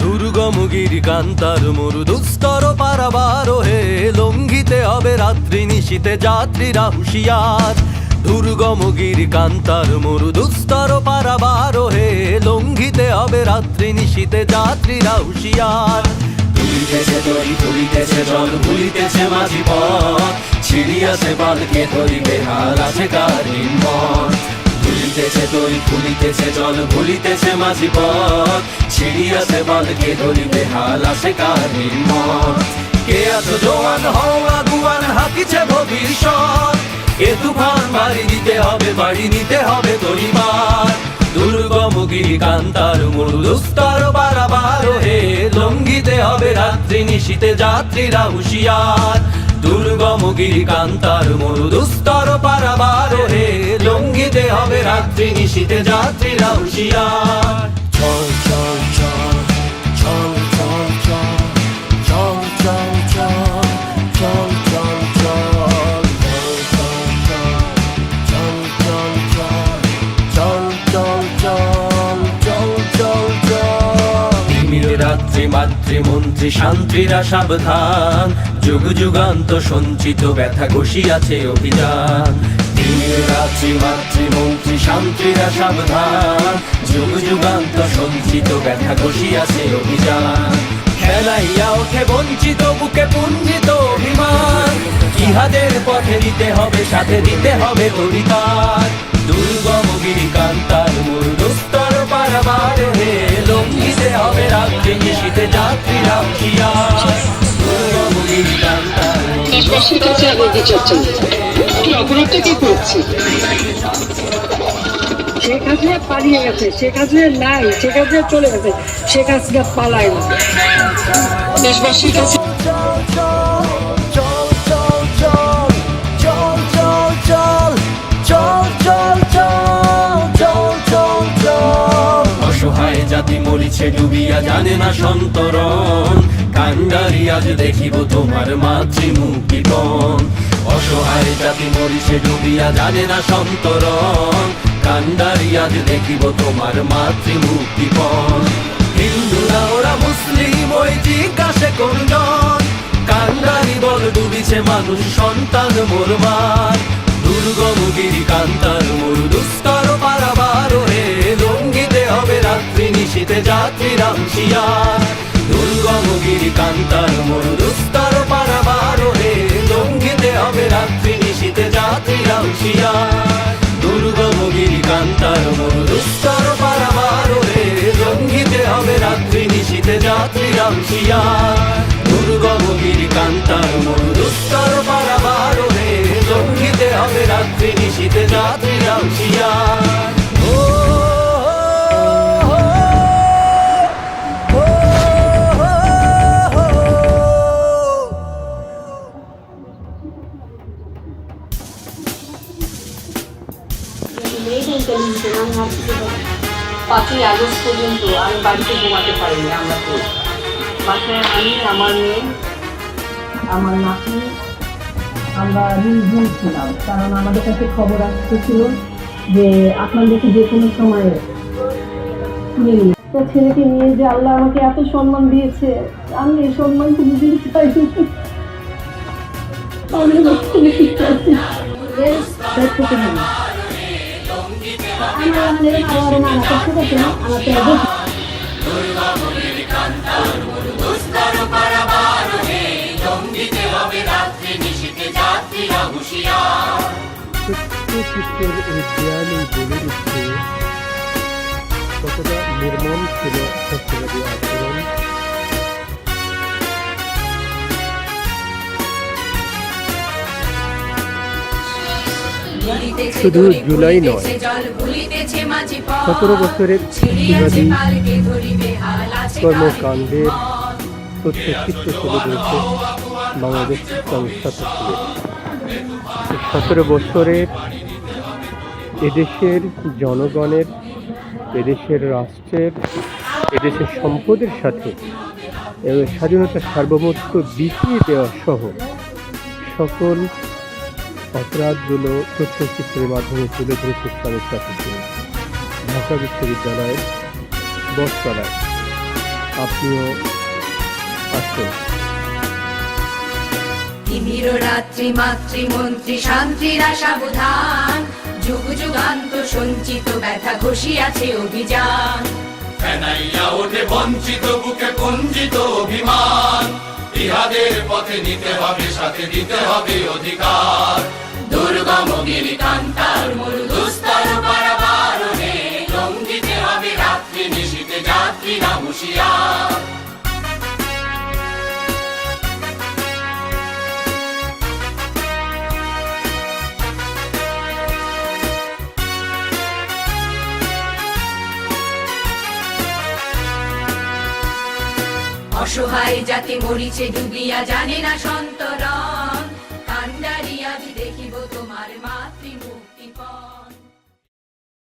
দুর্গমগির কান্তার মরু দুস্তর পারাবার হে, লঙ্ঘিতে হবে রাত্রি নিশীতে যাত্রীরা হুঁশিয়ার। দুর্গমগির কান্তার মরু দুস্তর পারাবার হে, লঙ্ঘিতে হবে রাত্রি নিশীতে যাত্রীরা হুঁশিয়ার। তুলিতেছে তরি তুলিতেছে জল ভুলিতেছে মাঝি পথ, ছিড়িয়াছে বালকে ধরিবে হাল আছে কার হিম্মত। তুলিতেছে তরি তুলিতেছে জল ভুলিতেছে মাঝি পথ, ছিড়িয়াছে বালকে ধরিবে হাল আছে কার হিম্মত। কে আছো জোয়ান হও আগুয়ান, হাকিছে ভবিষ্যৎ। এ তুফান বাড়ি দিতে হবে, বাড়ি নিতে হবে তরিবার। দুর্গমগির কান্তার মরু দুস্তর পারাবার হে, লঙ্ঘিতে হবে রাত্রি নিশীতে যাত্রীরা হুঁশিয়ার। দুর্গমগির কান্তার মরু দুস্তর পারাবার হে, লঙ্ঘিতে হবে রাত্রি নিশীতে যাত্রীরা হুঁশিয়ার। চল চল চল চল চল চল চল চল চল চল রাত্রি মাতৃমন্ত্রী শান্তিরা সাবধান, যুগ যুগান্ত সঞ্চিত ব্যথা ঘষিয়াছে অভিযান। রাত্রি মাতৃমন্ত্রী শান্তিরা সাবধান, যুগ যুগান্ত সঞ্চিত ব্যথা ঘষিয়াছে অভিযান। খেলাইয়া ওঠে বঞ্চিত বুকে পুঞ্জিত অভিমান, ইহাদের পথে দিতে হবে, সাথে দিতে হবে তরিতার। দুর্গমগির কান্তার মরু দুস্তর পারাবার হে, লঙ্ঘিতে হবে রাত্রি নিশীতে যাত্রীরা হুঁশিয়ার। দুর্গমগির কান্তার দেশবাসীর কাছে আমি বিচার চাই, কি অপরাধটা কি করছি? শেখ হাসিনা পালিয়ে গেছে, শেখ হাসিনা নাই, শেখ হাসিনা চলে গেছে, শেখ হাসিনা পালায় না। দেশবাসীর কাছে অসহায় জাতি মরিছে ডুবিয়া, জানে না সন্তরণ। কান্ডারি আজ দেখিব তোমার মাতৃমুক্তিপণ। অসহায় জাতি মরিছে ডুবিয়া, জানে না সন্তরণ। কান্ডারি আজ দেখিব তোমার মাতৃমুক্তিপণ। হিন্দুরা ওরা মুসলিম ওই জিজ্ঞাসে কোনজন, কান্ডারি বল ডুবিছে মানুষ সন্তান মোরমার। দুর্গমগির কান্তার মরু দুস্তর পারাবার হে, লঙ্ঘিতে হবে রাত্রি নিশীতে যাত্রীরা হুঁশিয়ার। দুর্গমগির কান্তার মরু দুস্তর পারাবার হে, লঙ্ঘিতে হবে রাত্রি নিশীতে যাত্রীরা হুঁশিয়ার। দুর্গমগির কান্তার মরু দুস্তর পারাবার হে, লঙ্ঘিতে হবে রাত্রি নিশীতে যাত্রীরা হুঁশিয়ার। দুর্গমগির কান্তার মরু দুস্তর পারাবার হে, লঙ্ঘিতে হবে রাত্রি নিশীতে যাত্রীরা হুঁশিয়ার। পাঁচই আগস্ট পর্যন্ত আমি বাড়িতে ঘুমাতে পারিনি। আমরা তো বাসায় আমি, আমার মেয়ে, আমার নাতি, আমরা নির্ভুল ছিলাম, কারণ আমাদের কাছে খবর আসতেছিল যে আপনাদেরকে যে কোনো সময়ে তো ছেলেকে নিয়ে যে আল্লাহ আমাকে এত সম্মান দিয়েছে, আমি এই সম্মান খুঁজে চাই। কতটা নির্মম ছিল সত্যবাদী আচরণ। শুধু জুলাই নয়, 17 বছরের ফ্যাসিবাদী কর্মকাণ্ডের তথ্যচিত্র তুলে ধরেছে বাংলাদেশ সংস্থা থেকে। 17 বছরের এদেশের জনগণের, এদেশের রাষ্ট্রের, এদেশের সম্পদের সাথে স্বাধীনতার সার্বভৌমত্ব বিকিয়ে দেওয়া সহ সকল অপরাধগুলো তথ্যচিত্রের মাধ্যমে তুলে ধরেছে ইসলামিক রাষ্ট্র। ঢাকা বিশ্ববিদ্যালয়ের বটতলায়। আপনিও আসুন। তিমির রাত্রি মাতৃমন্ত্রী শান্তিরা সাবধান, যুগ যুগান্ত সঞ্চিত ব্যথা ঘষিয়াছে অভিযান। ফেনাইয়া ওঠে বঞ্চিত বুকে কুঞ্চিত অভিমান, ইহাদের পথে নিতে হবে সাথে দিতে হবে অধিকার। দুর্গম গিরি কান্তার মরু দুস্তর পারাবারণে লঙ্ঘিতে হবে রাত্রি নিশীতে যাত্রীরা হুঁশিয়ার। অসহায় জাতি মরিছে ডুবিয়া, জানে না সন্তরণ।